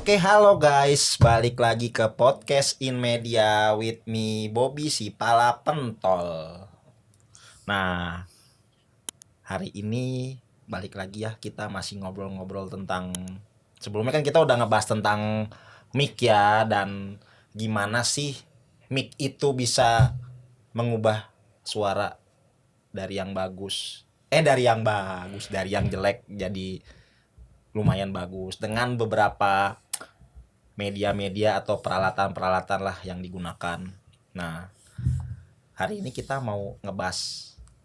Oke, halo guys, balik lagi ke podcast In Media with me Bobby si Pala Pentol. Nah, hari ini balik lagi ya, kita masih ngobrol-ngobrol tentang sebelumnya kan kita udah ngebahas tentang mic ya, dan gimana sih mic itu bisa mengubah suara dari yang bagus dari yang jelek jadi lumayan bagus dengan beberapa media-media atau peralatan-peralatan lah yang digunakan. Nah, hari ini kita mau ngebahas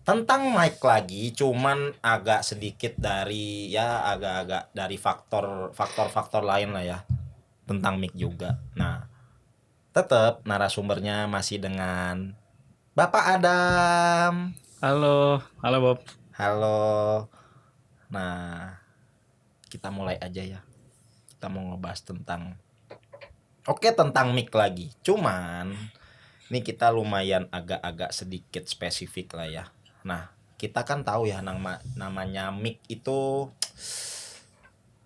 tentang mic lagi, cuman agak sedikit dari agak-agak dari faktor-faktor lain lah ya tentang mic juga. Nah, tetap narasumbernya masih dengan Bapak Adam. Halo Bob. Halo. Nah, kita mulai aja ya. Kita mau ngebahas tentang tentang mic lagi. Cuman ini kita lumayan agak-agak sedikit spesifik lah ya. Nah, kita kan tahu ya namanya mic itu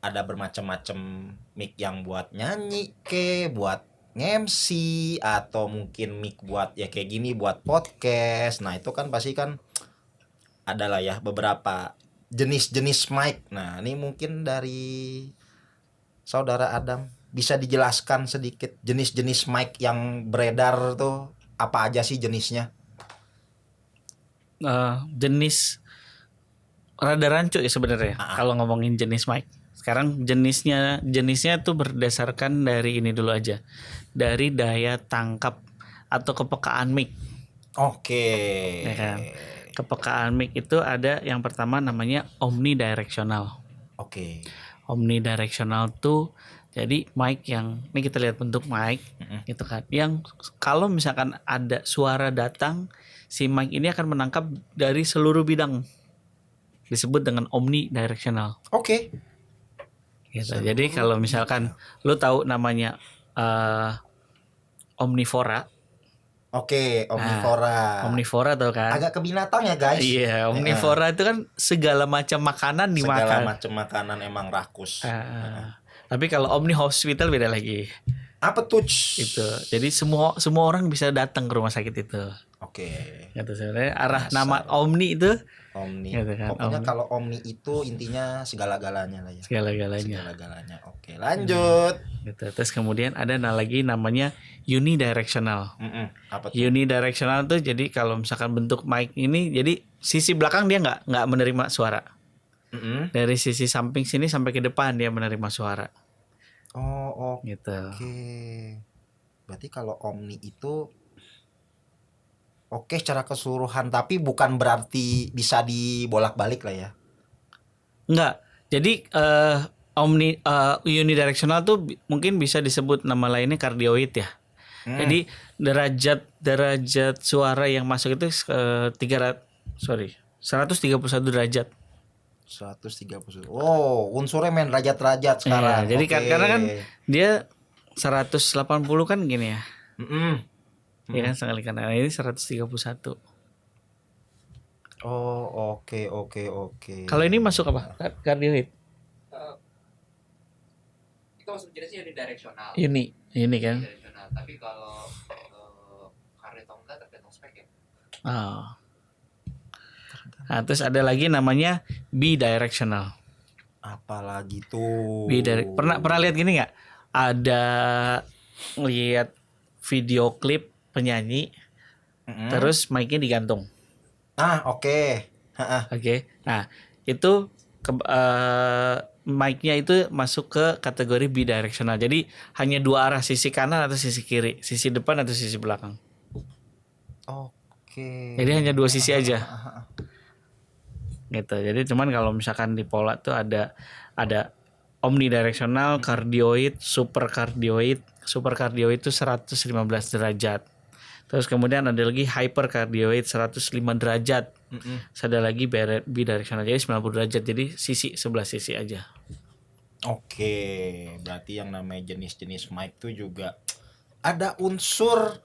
ada bermacam-macam mic yang buat nyanyi buat MC atau mungkin mic buat ya kayak gini buat podcast. Nah, itu kan pasti kan adalah ya beberapa jenis-jenis mic. Nah, ini mungkin dari Saudara Adam bisa dijelaskan sedikit jenis-jenis mic yang beredar tuh apa aja sih jenisnya? Jenis rada rancu ya sebenarnya kalau ngomongin jenis mic. Sekarang jenisnya tuh berdasarkan dari ini dulu aja. Dari daya tangkap atau kepekaan mic. Oke. Ya kan? Kepekaan mic itu ada yang pertama namanya omnidirectional. Oke. Omnidirectional tuh jadi mic yang ini kita lihat bentuk mic gitu kan. Yang kalau misalkan ada suara datang, si mic ini akan menangkap dari seluruh bidang. Disebut dengan omnidirectional. Oke. Gitu. Jadi kalau misalkan lu tahu namanya omnivora. Oke, omnivora. Omnivora tau kan? Agak ke binatang ya, guys. Iya, omnivora itu kan segala macam makanan dimakan. Segala macam makanan emang rakus. Tapi kalau Omni Hospital beda lagi. Apa tuh? Itu. Jadi semua orang bisa datang ke rumah sakit itu. Oke. Gitu sebenarnya arah nama Omni itu Omni. Gitu kan, Pokoknya Omni. kalau Omni itu intinya segala-galanya lah ya. Segala-galanya. Oke, lanjut. Gitu. Terus kemudian ada lagi namanya unidirectional. Apa tuh? Unidirectional tuh jadi kalau misalkan bentuk mic ini jadi sisi belakang dia nggak menerima suara. Dari sisi samping sini sampai ke depan dia menerima suara. Oh, gitu. Oke. Berarti kalau Omni itu secara keseluruhan, tapi bukan berarti bisa dibolak-balik lah ya. Enggak. Jadi unidirectional tuh mungkin bisa disebut nama lainnya kardioid ya. Jadi derajat suara yang masuk itu 131 derajat. 130. Oh, unsurnya main derajat-derajat sekarang. Jadi karena kan dia 180 kan gini ya. Ya kan sekali kan. Nah, ini 131. Oh, oke. Kalau ini masuk apa? Kardioid. Itu masuk jenisnya unidirectional. Ini kan. Unidirectional. Tapi kalau kardioid enggak tergantung spek ya. Nah, terus ada lagi namanya bidirectional. Apalagi tuh? Pernah lihat gini nggak? Ada lihat video klip penyanyi, terus mic-nya digantung. Oke. Oke. Nah, itu mic-nya itu masuk ke kategori bidirectional. Jadi hanya dua arah, sisi kanan atau sisi kiri, sisi depan atau sisi belakang. Oke. Jadi hanya dua sisi aja. Gitu. Jadi cuman kalau misalkan di pola tuh ada omnidirectional, kardioid, superkardioid. Superkardioid itu 115 derajat. Terus kemudian ada lagi hyperkardioid 105 derajat. Ada lagi bidirectional jadi 90 derajat. Jadi sebelah sisi aja. Oke, berarti yang namanya jenis-jenis mic tuh juga ada unsur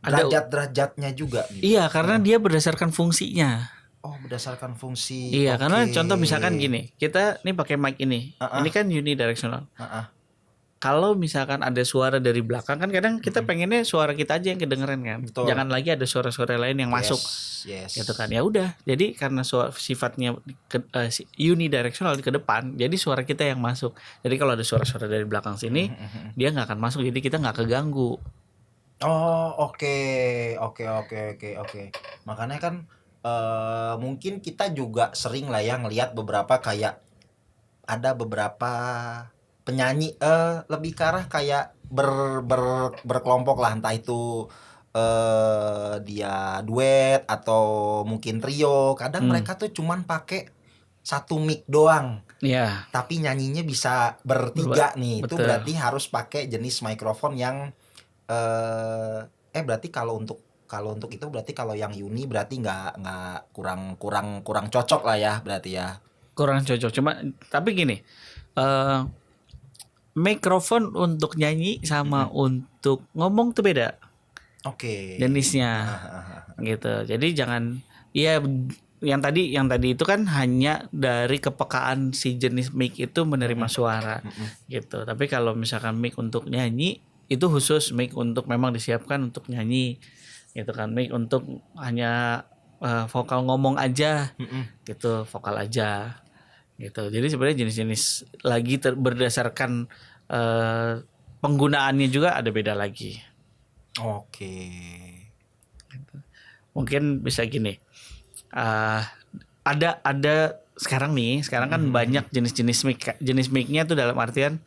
derajat-derajatnya juga gitu. Iya, karena dia berdasarkan fungsinya. Oh, berdasarkan fungsi. Iya, karena contoh misalkan gini, kita nih pakai mic ini. Ini kan unidirectional. kalau misalkan ada suara dari belakang kan kadang kita pengennya suara kita aja yang kedengeran kan. Betul. Jangan lagi ada suara-suara lain yang masuk Yes. gitu kan. Ya udah. Jadi karena sifatnya unidirectional ke depan, jadi suara kita yang masuk. Jadi kalau ada suara-suara dari belakang sini, dia nggak akan masuk. Jadi kita nggak keganggu. Oh, oke. Makanya kan mungkin kita juga sering lah ya ngelihat beberapa kayak ada beberapa penyanyi lebih ke arah kayak berkelompok lah, entah itu dia duet atau mungkin trio. Kadang mereka tuh cuman pakai satu mic doang, Ya, tapi nyanyinya bisa bertiga nih. Itu betul. berarti harus pakai jenis mikrofon yang berarti kalau untuk itu berarti kalau yang uni berarti nggak kurang cocok lah ya berarti ya. kurang cocok. Cuma tapi gini, mikrofon untuk nyanyi sama untuk ngomong tuh beda Oke. jenisnya. Gitu. Jadi jangan ya yang tadi itu kan hanya dari kepekaan si jenis mic itu menerima suara gitu. Tapi kalau misalkan mic untuk nyanyi itu khusus mic untuk memang disiapkan untuk nyanyi gitu kan. Mic untuk hanya vokal ngomong aja gitu, vokal aja gitu. Jadi sebenarnya jenis-jenis lagi berdasarkan penggunaannya juga ada beda lagi. Oke. Mungkin bisa gini, ada sekarang kan banyak jenis mic-nya tuh dalam artian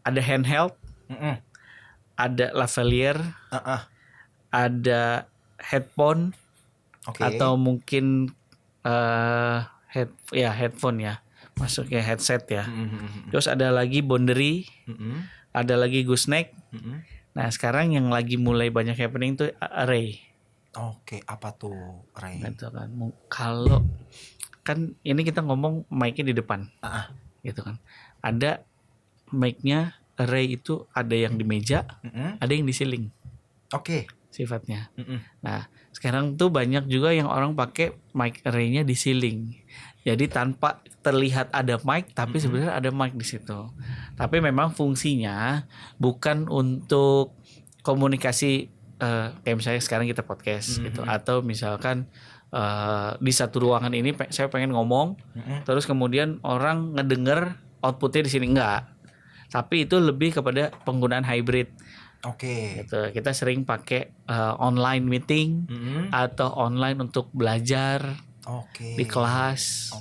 ada handheld, ada lavalier, ada headphone, Oke. atau mungkin headphone ya, masuknya headset ya. Terus ada lagi boundary, ada lagi gooseneck. Nah sekarang yang lagi mulai banyak happening tuh array. Oke, apa tuh Ray? Gitu kan. Kalau kan ini kita ngomong mic-nya di depan, gitu kan. Ada mic-nya array itu ada yang di meja, ada yang di ceiling. Oke. Sifatnya. Nah sekarang tuh banyak juga yang orang pakai mic array-nya di ceiling. Jadi tanpa terlihat ada mic, tapi sebenarnya ada mic di situ. Tapi memang fungsinya bukan untuk komunikasi. Kayak misalnya sekarang kita podcast gitu, atau misalkan di satu ruangan ini saya pengen ngomong, terus kemudian orang ngedenger outputnya di sini enggak, tapi itu lebih kepada penggunaan hybrid. Oke. Gitu. Kita sering pakai online meeting atau online untuk belajar di kelas,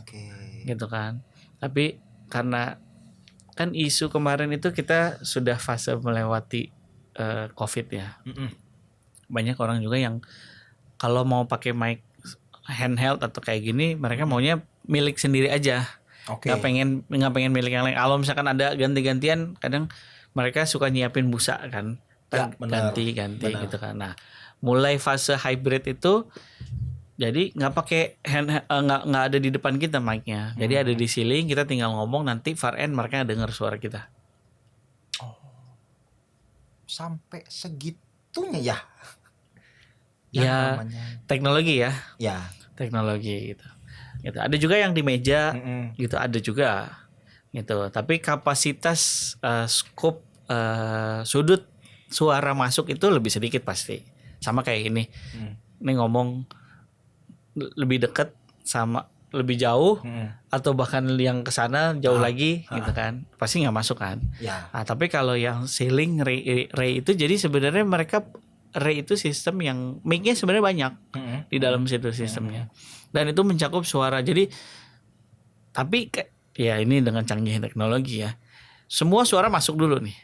gitu kan. Tapi karena kan isu kemarin itu kita sudah fase melewati COVID ya. Banyak orang juga yang kalau mau pakai mic handheld atau kayak gini, mereka maunya milik sendiri aja. Nggak pengen milik yang lain. Kalau misalkan ada ganti-gantian, kadang mereka suka nyiapin busa kan, ganti gitu kan. Nah mulai fase hybrid itu jadi nggak pakai nggak ada di depan kita mic-nya, jadi ada di ceiling, kita tinggal ngomong, nanti far end mereka dengar suara kita. Sampai segitunya ya. Ya teknologi ya. Teknologi gitu. Ada juga yang di meja gitu, ada juga gitu. Tapi kapasitas scope sudut suara masuk itu lebih sedikit pasti. Sama kayak ini. Ini ngomong lebih dekat sama lebih jauh, atau bahkan yang ke sana jauh lagi gitu kan. Pasti nggak masuk kan. Nah, tapi kalau yang ceiling ray itu, jadi sebenarnya mereka array itu sistem yang mic-nya sebenarnya banyak di dalam situ sistemnya, dan itu mencakup suara. Jadi tapi ya ini dengan canggih teknologi ya, semua suara masuk dulu nih.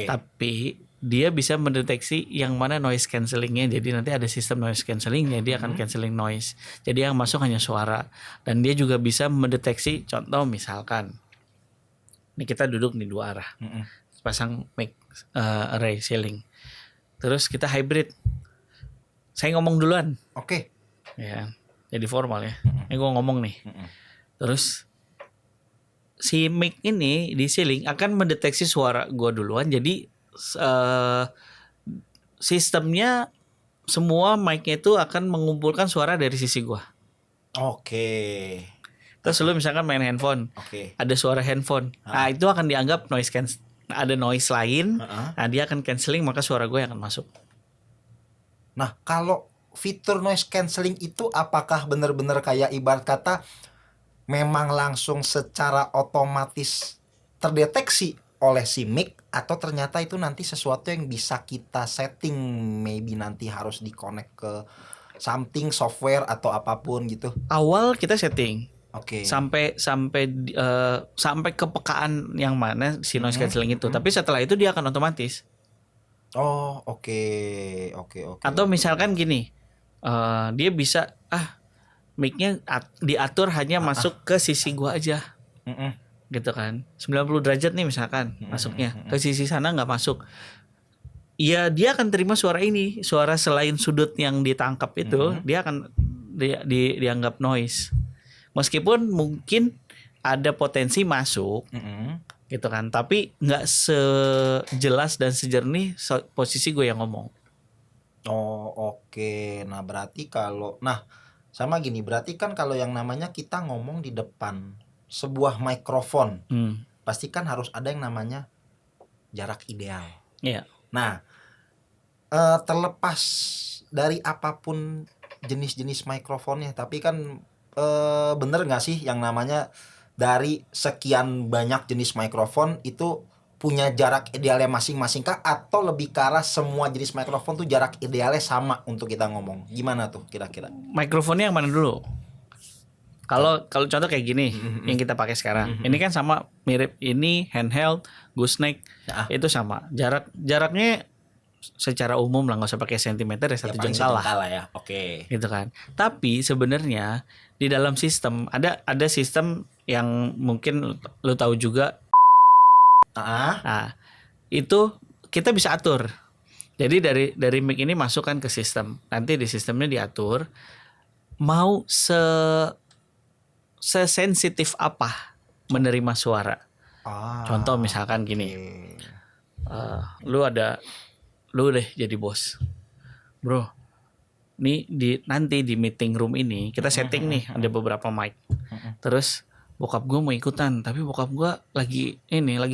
Tapi dia bisa mendeteksi yang mana noise cancellingnya. Jadi nanti ada sistem noise cancellingnya, dia akan cancelling noise. Jadi yang masuk hanya suara, dan dia juga bisa mendeteksi. Contoh misalkan, ini kita duduk di dua arah, pasang mic array ceiling. Terus kita hybrid. Saya ngomong duluan. Ya, jadi formal ya. Ini gue ngomong nih. Terus si mic ini di ceiling akan mendeteksi suara gue duluan. Jadi sistemnya semua mic-nya itu akan mengumpulkan suara dari sisi gue. Terus lu misalkan main handphone, ada suara handphone. Nah, itu akan dianggap noise ada noise lain, Heeh. nah dia akan canceling, maka suara gue akan masuk. Nah, kalau fitur noise cancelling itu apakah benar-benar kayak ibarat kata memang langsung secara otomatis terdeteksi oleh si mic, atau ternyata itu nanti sesuatu yang bisa kita setting, maybe nanti harus di-connect ke something software atau apapun gitu. Awal kita setting Oke. sampai kepekaan yang mana si noise cancelling itu, tapi setelah itu dia akan otomatis. Oh, oke. Atau misalkan gini, dia bisa mic-nya diatur hanya masuk ke sisi gua aja. Mm-mm. Gitu kan, 90 derajat nih misalkan masuknya, ke sisi sana nggak masuk. Iya, dia akan terima suara ini, suara selain sudut yang ditangkap itu, dia akan dianggap noise. Meskipun mungkin ada potensi masuk, gitu kan, tapi nggak sejelas dan sejernih posisi gue yang ngomong. Oh, oke. Nah, berarti sama gini, berarti kan kalau yang namanya kita ngomong di depan sebuah mikrofon, pasti kan harus ada yang namanya jarak ideal. Iya. Nah, terlepas dari apapun jenis-jenis mikrofonnya, tapi kan bener nggak sih yang namanya dari sekian banyak jenis mikrofon itu punya jarak idealnya masing-masing kah, atau lebih ke arah semua jenis mikrofon tuh jarak idealnya sama untuk kita ngomong? Gimana tuh kira-kira? Mikrofonnya yang mana dulu? Kalau contoh kayak gini yang kita pakai sekarang, ini kan sama mirip, ini handheld, gooseneck, itu sama. Jaraknya secara umum lah, nggak usah pakai sentimeter ya, 1 jengkal lah ya. Oke. Gitu kan. Tapi sebenarnya di dalam sistem ada sistem yang mungkin lo tahu juga. Nah, itu kita bisa atur. Jadi dari mic ini masukkan ke sistem. Nanti di sistemnya diatur mau sesensitif apa menerima suara. Contoh misalkan gini, lu deh jadi bos, bro. Nih nanti di meeting room ini kita setting nih ada beberapa mic. Terus bokap gue mau ikutan, tapi bokap gue lagi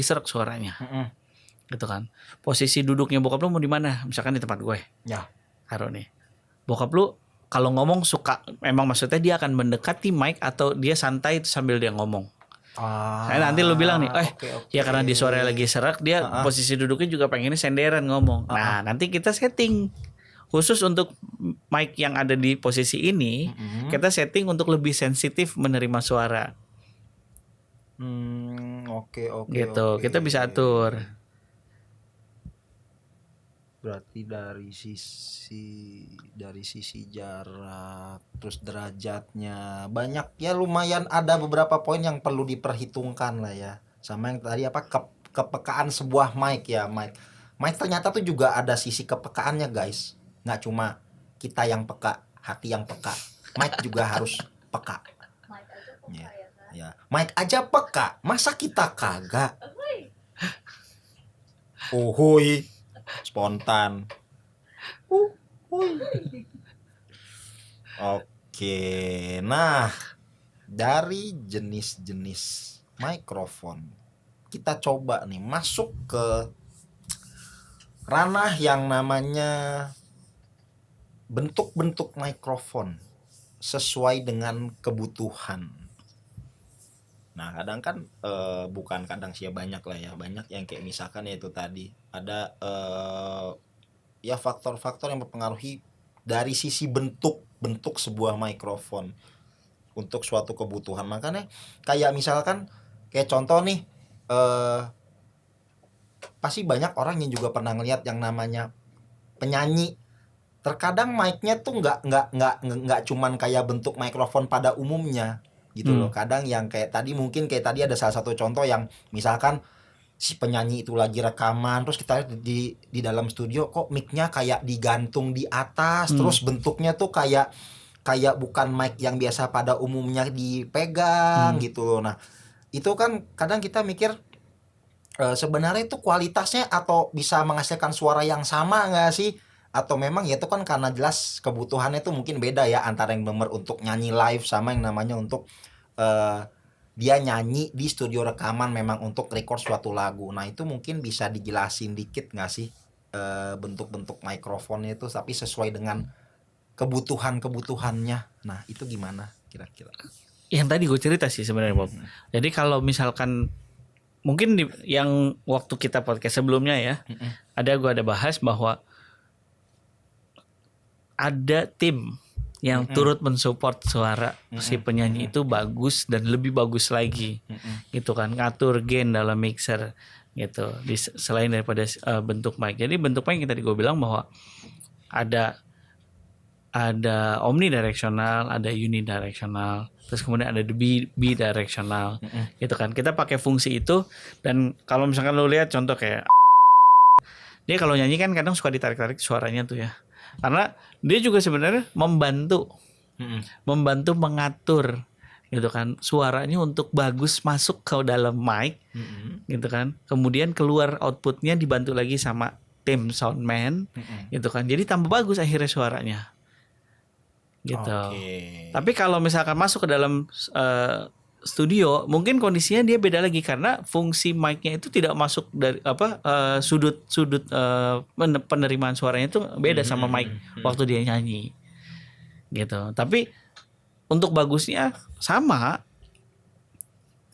serak suaranya, gitu kan. Posisi duduknya bokap lu mau di mana? Misalkan di tempat gue. Ya. Taruh nih. Bokap lu kalau ngomong suka, memang maksudnya dia akan mendekati mic atau dia santai sambil dia ngomong. Nanti lu bilang nih, ya karena di suara lagi serak, dia posisi duduknya juga pengennya senderan ngomong. Nah, nanti kita setting khusus untuk mic yang ada di posisi ini, kita setting untuk lebih sensitif menerima suara. Gitu, kita bisa atur. Berarti dari sisi jarak, terus derajatnya banyak ya, lumayan ada beberapa poin yang perlu diperhitungkan lah ya. Sama yang tadi kepekaan sebuah mic ya, mic ternyata tuh juga ada sisi kepekaannya guys. Nggak cuma kita yang peka, hati yang peka, mic juga harus peka. Ya, mic aja peka, masa kita kagak? Uhuy, spontan. Oke, nah dari jenis-jenis mikrofon kita coba nih masuk ke ranah yang namanya bentuk-bentuk mikrofon sesuai dengan kebutuhan. Nah, kadang kan bukan kadang sih ya, banyak lah ya, banyak yang kayak misalkan ya itu tadi ada ya faktor-faktor yang mempengaruhi dari sisi bentuk sebuah mikrofon untuk suatu kebutuhan. Makanya kayak misalkan kayak contoh nih, pasti banyak orang yang juga pernah ngeliat yang namanya penyanyi. Terkadang mic-nya tuh nggak cuman kayak bentuk mikrofon pada umumnya gitu loh. Kadang yang kayak tadi ada salah satu contoh yang misalkan si penyanyi itu lagi rekaman, terus kita lihat di dalam studio kok mic-nya kayak digantung di atas, terus bentuknya tuh kayak bukan mic yang biasa pada umumnya dipegang gitu loh. Nah, itu kan kadang kita mikir sebenarnya itu kualitasnya atau bisa menghasilkan suara yang sama nggak sih? Atau memang ya itu kan karena jelas kebutuhannya itu mungkin beda ya, antara yang benar untuk nyanyi live sama yang namanya untuk dia nyanyi di studio rekaman memang untuk record suatu lagu. Nah itu mungkin bisa dijelasin dikit nggak sih bentuk-bentuk mikrofonnya itu, tapi sesuai dengan kebutuhannya. Nah itu gimana kira-kira? Yang tadi gue cerita sih sebenarnya Bob. Jadi kalau misalkan mungkin yang waktu kita podcast sebelumnya ya, gue ada bahas bahwa ada tim yang turut mensupport suara si penyanyi itu bagus dan lebih bagus lagi, gitu kan, ngatur gain dalam mixer gitu. Selain daripada bentuk mic. Jadi bentuk mic yang tadi gue bilang bahwa ada omnidirectional, ada unidirectional, terus kemudian ada bidirectional, gitu kan. Kita pakai fungsi itu, dan kalau misalkan lo lihat contoh kayak dia kalau nyanyi kan kadang suka ditarik-tarik suaranya tuh ya, karena dia juga sebenarnya membantu mengatur gitu kan suaranya untuk bagus masuk ke dalam mic, gitu kan. Kemudian keluar outputnya dibantu lagi sama tim soundman, gitu kan. Jadi tambah bagus akhirnya suaranya. Gitu. Tapi kalau misalkan masuk ke dalam studio, mungkin kondisinya dia beda lagi karena fungsi mic-nya itu tidak masuk dari sudut penerimaan suaranya itu beda sama mic waktu dia nyanyi. Gitu. Tapi untuk bagusnya sama.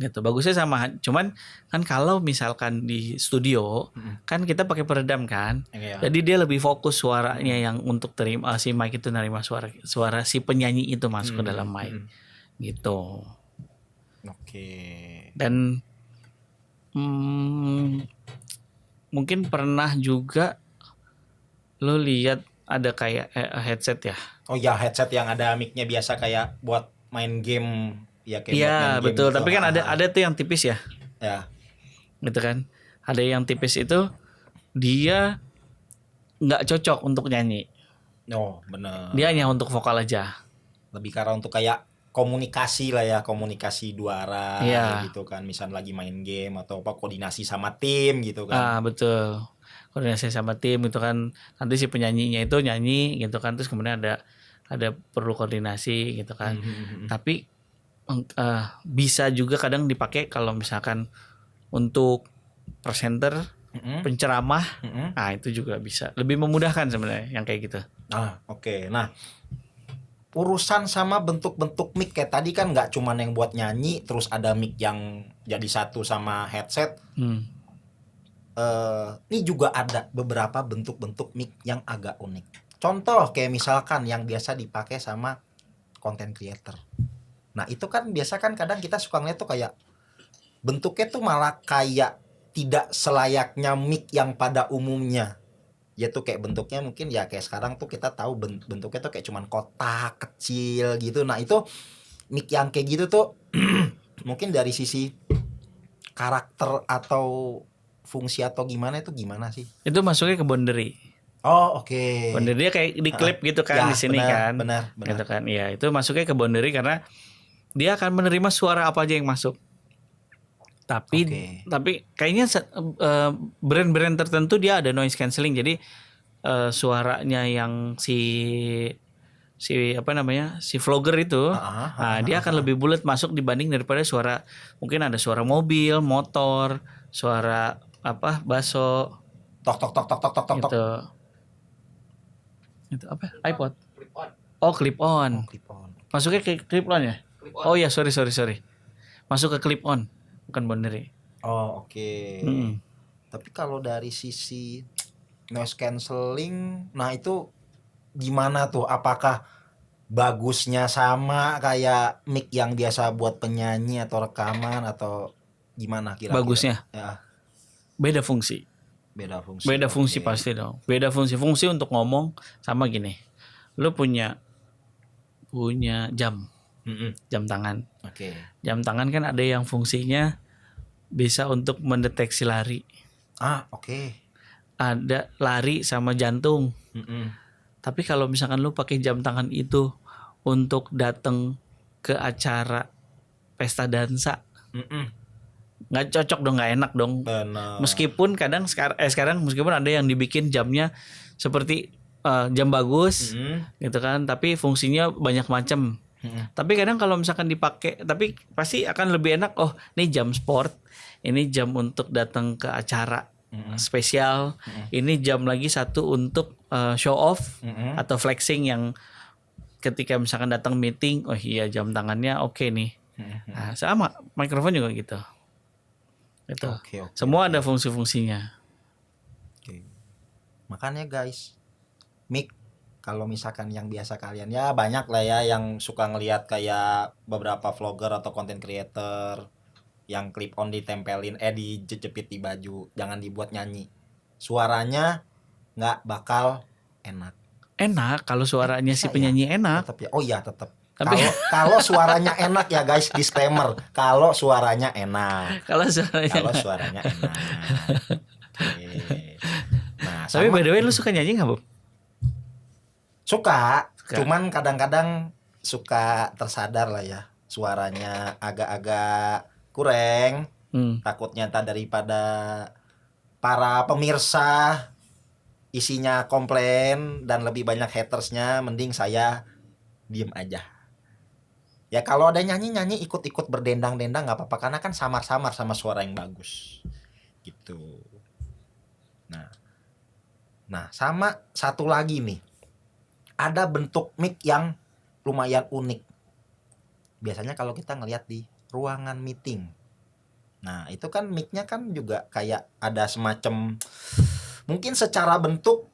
Gitu. Bagusnya sama. Cuman kan kalau misalkan di studio kan kita pakai peredam kan. Jadi dia lebih fokus suaranya yang untuk terima si mic itu nerima suara si penyanyi itu masuk ke dalam mic. Gitu. Dan mungkin pernah juga lo lihat ada kayak headset ya. Oh ya, headset yang ada mic-nya biasa kayak buat main game. Iya betul, gitu. Tapi kan ada tuh yang tipis ya. Ya. Gitu kan. Ada yang tipis itu dia nggak cocok untuk nyanyi. Oh benar. Dia hanya untuk vokal aja. Lebih karena untuk kayak komunikasi lah ya, komunikasi dua arah gitu kan. Misal lagi main game atau koordinasi sama tim gitu kan. Betul. Koordinasi sama tim gitu kan. Nanti si penyanyinya itu nyanyi gitu kan, terus kemudian ada perlu koordinasi gitu kan. Tapi bisa juga kadang dipakai kalau misalkan untuk presenter, penceramah, nah itu juga bisa. Lebih memudahkan sebenarnya yang kayak gitu. Oke. Nah, urusan sama bentuk-bentuk mic kayak tadi kan nggak cuman yang buat nyanyi, terus ada mic yang jadi satu sama headset. Ini juga ada beberapa bentuk-bentuk mic yang agak unik. Contoh kayak misalkan yang biasa dipakai sama content creator. Nah itu kan biasa kan kadang kita suka ngeliat tuh kayak bentuknya tuh malah kayak tidak selayaknya mic yang pada umumnya. Ya tuh kayak bentuknya mungkin ya kayak sekarang tuh kita tahu bentuknya tuh kayak cuman kotak kecil gitu. Nah itu mic yang kayak gitu tuh mungkin dari sisi karakter atau fungsi atau gimana itu gimana sih? Itu masuknya ke boundary. Oh oke. Boundary kayak di clip gitu kan, di sini benar. Gitu kan. Iya, itu masuknya ke boundary karena dia akan menerima suara apa aja yang masuk. Tapi kayaknya brand-brand tertentu dia ada noise cancelling. Jadi suaranya yang si vlogger itu, dia akan lebih bulat masuk dibanding daripada suara, mungkin ada suara mobil, motor, suara baso, tok gitu. Itu apa? iPod. Oh, clip on. Masuknya ke clip on ya? Oh ya, sorry. Masuk ke clip on, bukan boundary. Oh, oke. Tapi kalau dari sisi noise cancelling, nah itu gimana tuh? Apakah bagusnya sama kayak mic yang biasa buat penyanyi atau rekaman atau gimana kira-kira? Bagusnya? Ya. Beda fungsi. Beda fungsi pasti dong. Beda fungsi untuk ngomong sama gini. Lu punya jam. Jam tangan. Jam tangan kan ada yang fungsinya bisa untuk mendeteksi lari. Ada lari sama jantung. Tapi kalau misalkan lu pakai jam tangan itu untuk datang ke acara pesta dansa, nggak cocok dong, nggak enak dong. Meskipun kadang sekarang meskipun ada yang dibikin jamnya seperti jam bagus, gitu kan, tapi fungsinya banyak macam. Tapi kadang kalau misalkan dipakai, tapi pasti akan lebih enak. Oh, ini jam sport, ini jam untuk datang ke acara spesial, ini jam lagi satu untuk show off atau flexing yang ketika misalkan datang meeting, oh iya jam tangannya oke nih. Nah, sama mikrofon juga gitu. Itu. Oke, Semua ada fungsi-fungsinya. Oke. Makanya guys, mic kalau misalkan yang biasa kalian ya banyak lah ya yang suka ngelihat kayak beberapa vlogger atau content creator yang clip on ditempelin dijepit di baju, jangan dibuat nyanyi. Suaranya nggak bakal enak. Enak kalau suaranya si Bisa penyanyi ya? enak. Tetap ya. Oh iya tetap. Tapi Kalau suaranya enak ya guys, disclaimer. Kalau suaranya enak. kalau suaranya Kalau enak. suaranya enak. Oke. Nah, Tapi sama by the way lu suka nyanyi nggak, Bob? suka, Suka. cuman kadang-kadang suka tersadar lah ya. Suaranya agak-agak kurang. Takutnya tak daripada para pemirsa isinya komplain dan lebih banyak hatersnya, mending saya diem aja. Ya kalau ada nyanyi ikut-ikut berdendang-dendang nggak apa-apa karena kan samar-samar sama suara yang bagus gitu. Nah sama satu lagi nih, ada bentuk mic yang lumayan unik. Biasanya kalau kita ngelihat di ruangan meeting, nah itu kan mic-nya kan juga kayak ada semacam, mungkin secara bentuk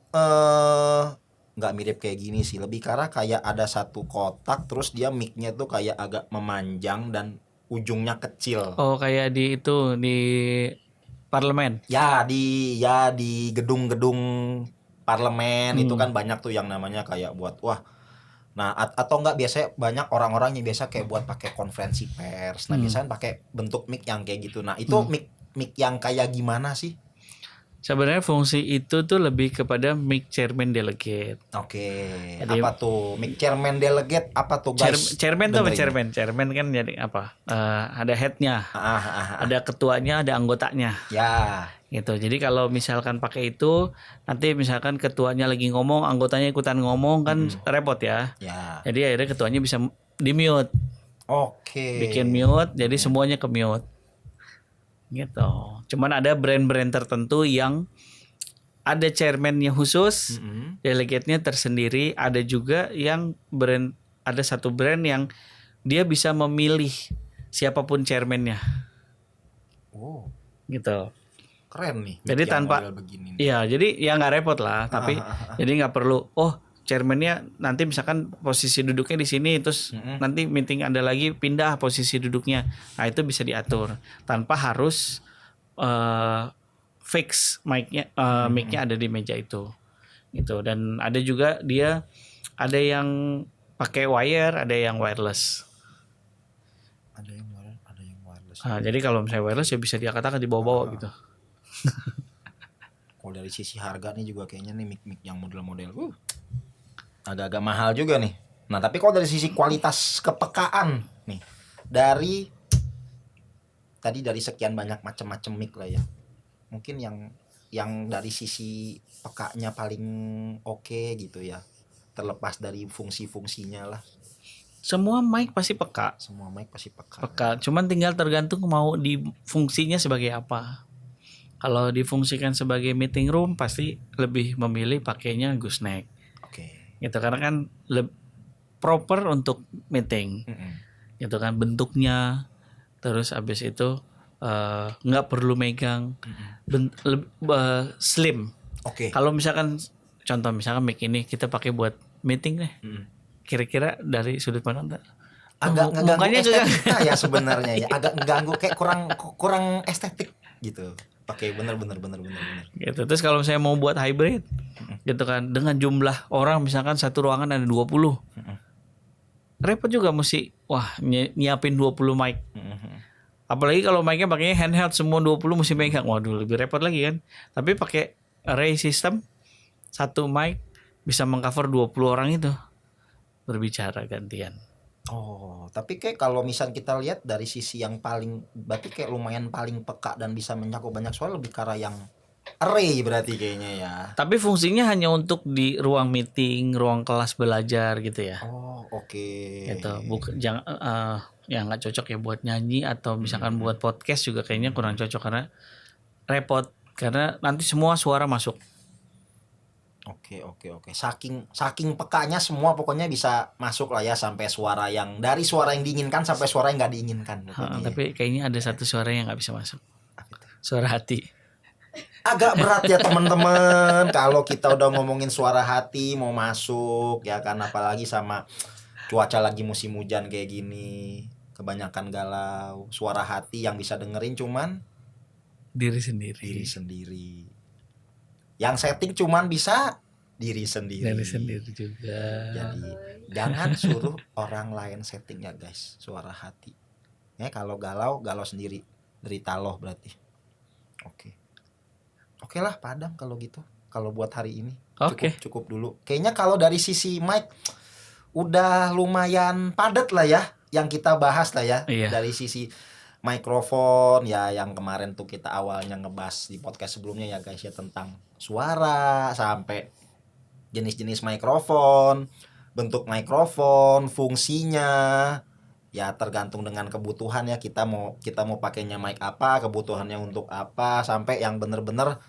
nggak mirip kayak gini sih, lebih ke arah kayak ada satu kotak terus dia mic-nya tuh kayak agak memanjang dan ujungnya kecil. Oh, kayak di itu di parlemen. Ya di gedung-gedung parlemen itu kan banyak tuh yang namanya kayak buat nah atau enggak biasanya banyak orang-orang yang biasa kayak buat pakai konferensi pers. Nah biasanya pakai bentuk mic yang kayak gitu. Nah itu mic yang kayak gimana sih? Sebenarnya fungsi itu tuh lebih kepada mic chairman delegate. Oke. Jadi- Apa tuh mic chairman delegate apa tuh guys? Chairman tuh apa Dengerin. chairman? Chairman kan jadi apa? Ada headnya, ada ketuanya, ada anggotanya. Ya. Gitu. Jadi kalau misalkan pakai itu, nanti misalkan ketuanya lagi ngomong, anggotanya ikutan ngomong kan repot ya. Ya. Jadi akhirnya ketuanya bisa di mute, Oke. bikin mute, jadi semuanya ke mute. Gitu. Cuman ada brand-brand tertentu yang ada chairman-nya khusus, delegate-nya tersendiri. Ada juga yang ada satu brand yang dia bisa memilih siapapun chairman-nya. Oh, Gitu. keren nih. Jadi mic yang tanpa- model begini nih. Iya, jadi ya nggak repot lah. Tapi jadi nggak perlu. Oh, chairman-nya nanti misalkan posisi duduknya di sini, terus nanti meeting ada lagi pindah posisi duduknya. Nah itu bisa diatur tanpa harus fix mic-nya, mic-nya ada di meja itu. Gitu. Dan ada juga dia ada yang pakai wire, ada yang wireless. Ada yang wireless. Nah, jadi kalau misalnya wireless ya bisa diangkat-angkat dibawa-bawa gitu. Kalau dari sisi harga nih juga kayaknya nih mic yang model-model agak-agak mahal juga nih. Nah tapi kalau dari sisi kualitas kepekaan nih, dari sekian banyak macam-macam mic lah ya, mungkin yang dari sisi pekanya paling oke gitu ya, terlepas dari fungsi-fungsinya lah. Semua mic pasti peka. Semua mic pasti peka. Peka, cuman tinggal tergantung mau di fungsinya sebagai apa. Kalau difungsikan sebagai meeting room pasti lebih memilih pakainya gooseneck. Oke. Gitu karena kan proper untuk meeting. Gitu kan bentuknya, terus abis itu nggak perlu megang, slim. Oke. Kalau misalkan contoh misalkan mic ini kita pakai buat meeting deh, kira-kira dari sudut pandang Agak ngeganggu mukanya estetika ya sebenarnya ya, agak ngeganggu kayak kurang estetik gitu. Oke, bener. gitu. Terus kalau misalnya mau buat hybrid gitu kan dengan jumlah orang misalkan satu ruangan ada 20. Repot juga mesti nyiapin 20 mic. Apalagi kalau mic-nya pakainya handheld semua 20 mesti megang. Waduh, lebih repot lagi kan. Tapi pakai array system satu mic bisa mengcover 20 orang itu berbicara gantian. Oh, tapi kayak kalau misal kita lihat dari sisi yang paling, berarti kayak lumayan paling peka dan bisa mencakup banyak suara lebih ke arah yang array berarti kayaknya ya. Tapi fungsinya hanya untuk di ruang meeting, ruang kelas belajar gitu ya. Oh, oke. Gitu. Jangan ya nggak cocok ya buat nyanyi atau misalkan buat podcast juga kayaknya kurang cocok karena repot karena nanti semua suara masuk. Oke. Saking pekanya semua pokoknya bisa masuk lah ya sampai suara yang dari suara yang diinginkan sampai suara yang nggak diinginkan. Tapi kayaknya ada satu suara yang nggak bisa masuk. Suara hati. Agak berat ya teman-teman kalau kita udah ngomongin suara hati mau masuk ya kan, apalagi sama cuaca lagi musim hujan kayak gini, kebanyakan galau. Suara hati yang bisa dengerin cuman diri diri sendiri. Yang setting cuman bisa diri sendiri. Diri sendiri juga. Jadi jangan suruh orang lain setting ya guys suara hati. Ya kalau galau sendiri, derita loh berarti. Oke lah padam kalau gitu. Kalau buat hari ini cukup dulu. Kayaknya kalau dari sisi mic udah lumayan padat lah ya yang kita bahas lah ya. Iya. Dari sisi mikrofon ya yang kemarin tuh kita awalnya ngebahas di podcast sebelumnya ya guys ya tentang suara sampai jenis-jenis mikrofon, bentuk mikrofon, fungsinya. Ya tergantung dengan kebutuhan ya kita mau pakainya mic apa, kebutuhannya untuk apa, sampai yang bener-bener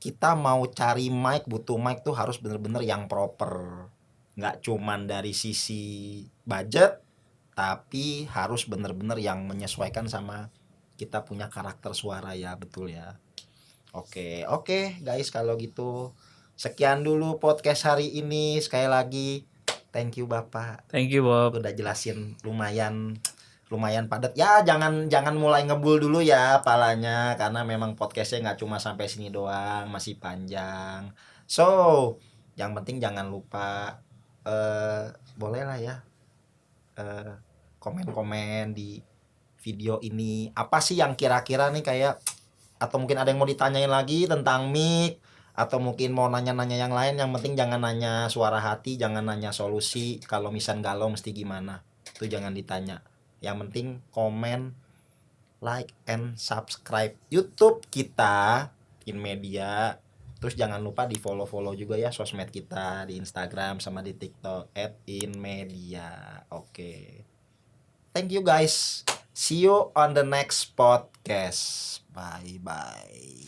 kita mau cari mic, butuh mic tuh harus bener-bener yang proper. Nggak cuman dari sisi budget, tapi harus bener-bener yang menyesuaikan sama kita punya karakter suara ya, betul ya. Oke guys kalau gitu sekian dulu podcast hari ini. Sekali lagi thank you Bapak. Thank you Bob. Udah jelasin lumayan padat ya, jangan mulai ngebul dulu ya palanya karena memang podcastnya nggak cuma sampai sini doang, masih panjang. So yang penting jangan lupa boleh lah ya komen-komen di video ini apa sih yang kira-kira nih kayak, atau mungkin ada yang mau ditanyain lagi tentang mic, atau mungkin mau nanya-nanya yang lain. Yang penting jangan nanya suara hati, jangan nanya solusi kalau misal galau mesti gimana, itu jangan ditanya. Yang penting komen, like, and subscribe YouTube kita InMedia. Terus jangan lupa di follow juga ya sosmed kita di Instagram sama di TikTok @InMedia. Oke. Thank you guys. See you on the next podcast. Bye bye.